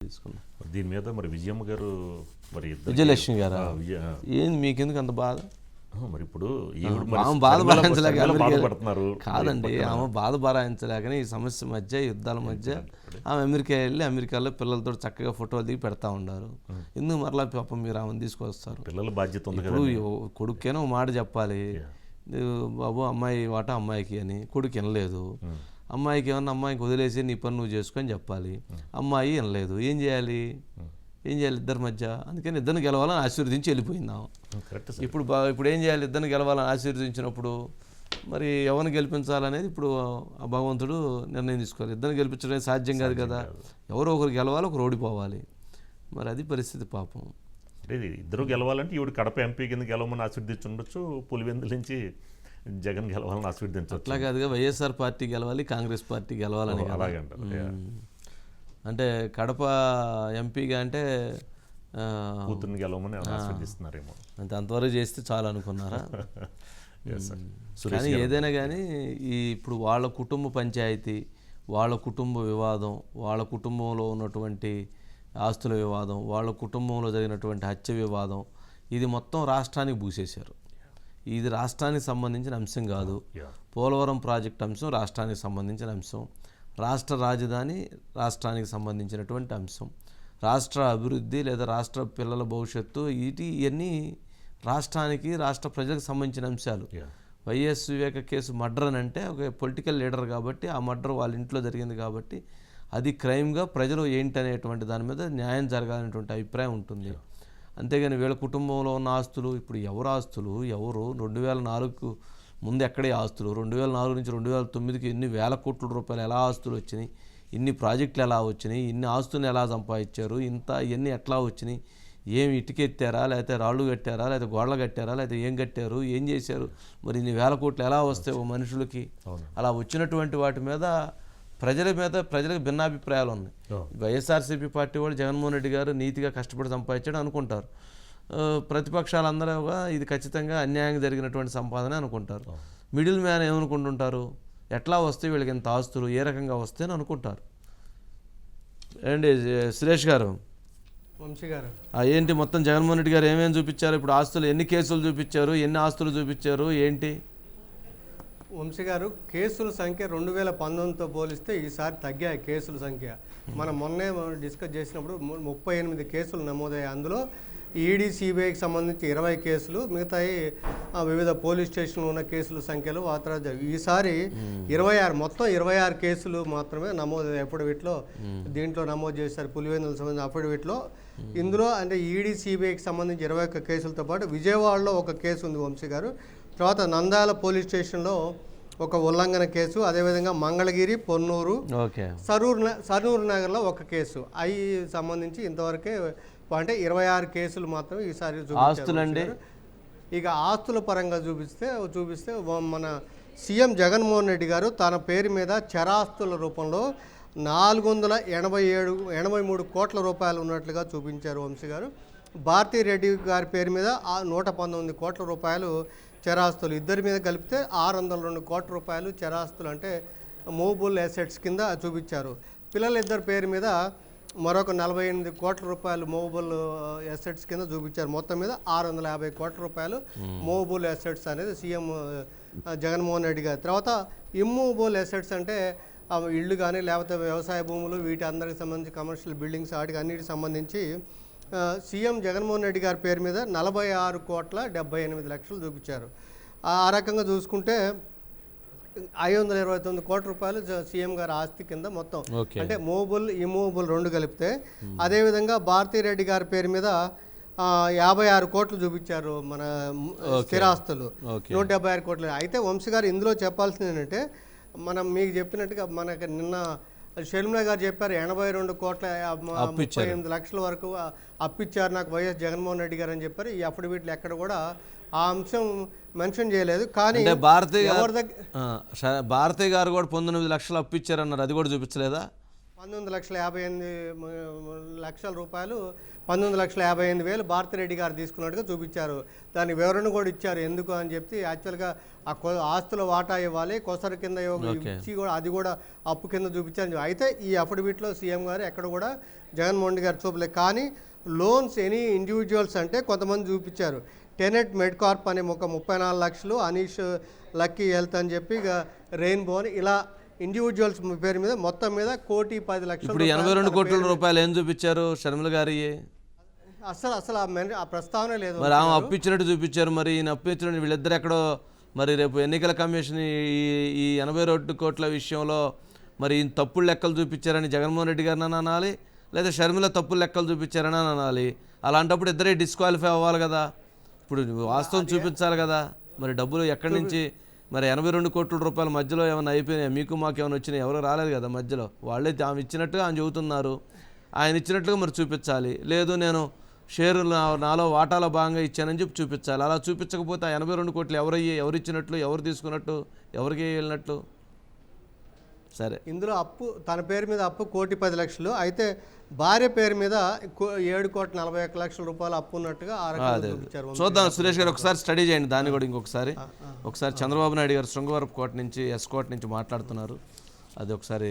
తీసుకున్నాం. దీని మీద మరి విజయమ్మ గారు మరి విజయలక్ష్మి గారు ఏంది మీకెందుకు అంత బాధ? మరి ఇప్పుడు బాధ భరాయించలేక బాధపడుతున్నారు కాదండి, ఆమె బాధ భరాయించలేకనే ఈ సమస్య మధ్య యుద్ధాల మధ్య ఆమె అమెరికా వెళ్ళి అమెరికాలో పిల్లలతో చక్కగా ఫోటోలు దిగి పెడతా ఉన్నారు. ఎందుకు మరలా పాపం మీరు ఆమెను తీసుకొస్తారు? పిల్లల బాధ్యత ఉంది కదా. ఇప్పుడు కొడుకేనో మాట చెప్పాలి, బాబు అమ్మాయి వాట అమ్మాయికి అని. కొడుకు వినలేదు. అమ్మాయికి ఏమన్నా అమ్మాయికి వదిలేసి నీ పని నువ్వు చేసుకొని చెప్పాలి. అమ్మాయి వినలేదు. ఏం చేయాలి ఇద్దరి మధ్య? అందుకని ఇద్దరిని గెలవాలని ఆశీర్వదించి వెళ్ళిపోయిందాం. ఇప్పుడు ఏం చేయాలి? ఇద్దరిని గెలవాలని ఆశీర్వదించినప్పుడు మరి ఎవరిని గెలిపించాలనేది ఇప్పుడు ఆ భగవంతుడు నిర్ణయం తీసుకోవాలి. ఇద్దరిని గెలిపించడం సాధ్యం కాదు కదా. ఎవరో ఒకరు గెలవాలి, ఒకరు ఓడిపోవాలి. మరి అది పరిస్థితి పాపం. ఇద్దరు గెలవాలంటే ఈవిడ కడప ఎంపీ కింద గెలవమని ఆశీర్దించుండొచ్చు, పులివెందుల నుంచి జగన్ గెలవాలని ఆశీర్దించవచ్చు. అట్లా కాదుగా, వైఎస్ఆర్ పార్టీ గెలవాలి, కాంగ్రెస్ పార్టీ గెలవాలని. అంటే కడప ఎంపీగా అంటే కూతుర్ని గెలవమని ఆశీర్దిస్తున్నారేమో. అంటే అంతవరకు చేస్తే చాలు అనుకున్నారా? కానీ ఏదైనా కానీ ఇప్పుడు వాళ్ళ కుటుంబ పంచాయతీ, వాళ్ళ కుటుంబ వివాదం, వాళ్ళ కుటుంబంలో ఉన్నటువంటి ఆస్తుల వివాదం, వాళ్ళ కుటుంబంలో జరిగినటువంటి హత్య వివాదం, ఇది మొత్తం రాష్ట్రానికి పూసేశారు. ఇది రాష్ట్రానికి సంబంధించిన అంశం కాదు. పోలవరం ప్రాజెక్ట్ అంశం రాష్ట్రానికి సంబంధించిన అంశం. రాష్ట్ర రాజధాని రాష్ట్రానికి సంబంధించినటువంటి అంశం. రాష్ట్ర అభివృద్ధి లేదా రాష్ట్ర పిల్లల భవిష్యత్తు, ఇవన్నీ రాష్ట్రానికి, రాష్ట్ర ప్రజలకు సంబంధించిన అంశాలు. వైఎస్ వివేక కేసు మర్డర్ అని అంటే ఒక పొలిటికల్ లీడర్ కాబట్టి ఆ మర్డర్ వాళ్ళ ఇంట్లో జరిగింది కాబట్టి అది క్రైమ్గా ప్రజలు ఏంటనేటువంటి దాని మీద న్యాయం జరగాలనేటువంటి అభిప్రాయం ఉంటుంది. అంతేగాని వీళ్ళ కుటుంబంలో ఉన్న ఆస్తులు, ఇప్పుడు ఎవరు ఆస్తులు, ఎవరు 2004కు ముందు ఎక్కడే ఆస్తులు, 2004 నుంచి 2009కి ఎన్ని వేల కోట్ల రూపాయలు ఎలా ఆస్తులు వచ్చినాయి, ఇన్ని ప్రాజెక్టులు ఎలా వచ్చినాయి, ఇన్ని ఆస్తులను ఎలా సంపాదించారు, ఇవన్నీ ఎట్లా వచ్చినాయి, ఏమి ఇటుకెత్తారా, లేకపోతే రాళ్ళు కట్టారా, లేకపోతే గోడలు కట్టారా, లేకపోతే ఏం కట్టారు, ఏం చేశారు, మరి ఇన్ని వేల కోట్లు ఎలా వస్తాయి ఓ మనుషులకి? అలా వచ్చినటువంటి వాటి మీద ప్రజలకు భిన్నాభిప్రాయాలు ఉన్నాయి. వైఎస్ఆర్సీపీ పార్టీ వాళ్ళు జగన్మోహన్ రెడ్డి గారు నీతిగా కష్టపడి సంపాదించాడు అనుకుంటారు. ప్రతిపక్షాలందరూ ఇది ఖచ్చితంగా అన్యాయంగా జరిగినటువంటి సంపాదన అనుకుంటారు. మిడిల్ మ్యాన్ ఏమనుకుంటుంటారు, ఎట్లా వస్తే వీళ్ళకి ఇంత ఆస్తులు ఏ రకంగా వస్తాయని అనుకుంటారు. ఏంటి సురేష్ గారు, వంశీ గారు, ఏంటి మొత్తం జగన్మోహన్ రెడ్డి గారు ఏమేమి చూపించారు? ఇప్పుడు ఆస్తులు ఎన్ని కేసులు చూపించారు, ఎన్ని ఆస్తులు చూపించారు, ఏంటి? వంశీ గారు, కేసుల సంఖ్య 2019తో పోలిస్తే ఈసారి తగ్గాయి కేసుల సంఖ్య. మనం మొన్నే డిస్కస్ చేసినప్పుడు 38 కేసులు నమోదయ్యాయి. అందులో ఈడీ సిబిఐకి సంబంధించి 20 కేసులు, మిగతాయి వివిధ పోలీస్ స్టేషన్లో ఉన్న కేసుల సంఖ్యలు తర్వాత ఈసారి 26 కేసులు మాత్రమే నమోదు అఫిడవిట్లో దీంట్లో నమోదు చేశారు. పులివెందులకు సంబంధించిన అఫిడవిట్లో ఇందులో అంటే ఈడీ సిబిఐకి సంబంధించి 21 కేసులతో పాటు విజయవాడలో ఒక కేసు ఉంది వంశీ గారు. తర్వాత నంద్యాల పోలీస్ స్టేషన్లో ఒక ఉల్లంఘన కేసు, అదేవిధంగా మంగళగిరి, పొన్నూరు, సరూర్ నగర్లో ఒక కేసు. అవి సంబంధించి ఇంతవరకే అంటే 26 కేసులు మాత్రమే ఈసారి చూపించారు. ఇక ఆస్తుల పరంగా చూపిస్తే మన సీఎం జగన్మోహన్ రెడ్డి గారు తన పేరు మీద చరాస్తుల రూపంలో 483 కోట్ల రూపాయలు ఉన్నట్లుగా చూపించారు వంశీ గారు. భారతీ రెడ్డి గారి పేరు మీద 119 కోట్ల రూపాయలు చరాస్తులు, ఇద్దరి మీద కలిపితే 602 కోట్ల రూపాయలు చరాస్తులు అంటే మూవబుల్ అసెట్స్ కింద చూపించారు. పిల్లలిద్దరి పేరు మీద మరొక 48 కోట్ల రూపాయలు మూవబుల్ అసెట్స్ కింద చూపించారు. మొత్తం మీద 650 కోట్ల రూపాయలు మూవబుల్ అసెట్స్ అనేది సీఎం జగన్మోహన్ రెడ్డి గారు. తర్వాత ఇమ్మూవబుల్ అసెట్స్ అంటే ఇళ్ళు కానీ లేకపోతే వ్యవసాయ భూములు, వీటి అందరికి సంబంధించి కమర్షియల్ బిల్డింగ్స్, వాటికి అన్నిటికి సంబంధించి సీఎం జగన్మోహన్ రెడ్డి గారి పేరు మీద 46,78,00,000 చూపించారు. ఆ రకంగా చూసుకుంటే 529 కోట్ల రూపాయలు సీఎం గారి ఆస్తి కింద మొత్తం, అంటే మూవబుల్ ఇమూవబుల్ రెండు కలిపితే. అదేవిధంగా భారతీ రెడ్డి గారి పేరు మీద 56 కోట్లు చూపించారు మన స్థిరాస్తులు, 176 కోట్లు. అయితే వంశీ గారు ఇందులో చెప్పాల్సింది ఏంటంటే, మనం మీకు చెప్పినట్టుగా మనకి నిన్న షర్మిల గారు చెప్పారు 82 కోట్ల 38 లక్షల వరకు అప్పిచ్చారు నాకు వైఎస్ జగన్మోహన్ రెడ్డి గారు అని చెప్పారు. ఈ అఫిడవిట్లు ఎక్కడ కూడా ఆ అంశం మెన్షన్ చేయలేదు. కానీ భారతీ గారు కూడా 19 లక్షలు అప్పిచ్చారన్నారు, అది కూడా చూపించలేదా? 19,58,00,000 లక్షల రూపాయలు 19,58,000 భారతిరెడ్డి గారు తీసుకున్నట్టుగా చూపించారు. దాని వివరణ కూడా ఇచ్చారు ఎందుకు అని చెప్పి. యాక్చువల్గా ఆస్తుల వాటా ఇవ్వాలి, కొసరు కింద ఇచ్చి కూడా అది కూడా అప్పు కింద చూపించారు. అయితే ఈ అఫిడవిట్లో సీఎం గారు ఎక్కడ కూడా జగన్మోహన్ రెడ్డి గారు చూపలేదు. కానీ లోన్స్ ఎనీ ఇండివిజువల్స్ అంటే కొంతమంది చూపించారు. టెనెట్ మెడ్కార్ప్ అని ఒక 34 లక్షలు, అనీష్ లక్కీ హెల్త్ అని చెప్పి ఇక రెయిన్బో అని ఇలా ఇండివిజువల్స్ పేరు మీద మొత్తం మీద 1,10,00,000. ఇప్పుడు 82 కోట్ల రూపాయలు ఏం చూపించారు షర్మిల గారి? అసలు ఆ ప్రస్తావన లేదు. మరి ఆమె అప్పు ఇచ్చినట్టు చూపించారు. మరి ఈయన అప్పు ఇచ్చినట్టు వీళ్ళిద్దరు ఎక్కడో మరి రేపు ఎన్నికల కమిషన్ ఈ 82 కోట్ల విషయంలో మరి ఈయన తప్పుడు లెక్కలు చూపించారని జగన్మోహన్ రెడ్డి గారిని అనాలి, లేదా షర్మిల తప్పుడు లెక్కలు చూపించారని అనాలి. అలాంటప్పుడు ఇద్దరే డిస్క్వాలిఫై అవ్వాలి కదా. ఇప్పుడు వాస్తవం చూపించాలి కదా. మరి డబ్బులు ఎక్కడి నుంచి మరి 82 కోట్ల రూపాయల మధ్యలో ఏమైనా అయిపోయినాయి? మీకు మాకు ఏమైనా వచ్చినాయి? ఎవరు రాలేదు కదా మధ్యలో. వాళ్ళే ఆమె ఇచ్చినట్టుగా ఆయన చెబుతున్నారు. ఆయన ఇచ్చినట్టుగా మరి చూపించాలి. లేదు నేను షేర్లు నాలో వాటాలో భాగంగా ఇచ్చానని చెప్పి చూపించాలి. అలా చూపించకపోతే ఆ 82 కోట్లు ఎవరు ఇచ్చినట్లు, ఎవరు తీసుకున్నట్టు, ఎవరికి వెళ్ళినట్లు? సరే, ఇందులో అప్పు తన పేరు మీద అప్పు 1,10,00,000, అయితే భార్య పేరు మీద 7,41,00,000 రూపాయలు అప్పు ఉన్నట్టుగా ఆ రకంగా చూపించారు. చూద్దాం సురేష్ గారు, ఒకసారి స్టడీ చేయండి దాన్ని కూడా ఇంకొకసారి. ఒకసారి చంద్రబాబు నాయుడు గారు శృంగవరపు కోట నుంచి, ఎస్ కోట నుంచి మాట్లాడుతున్నారు. అది ఒకసారి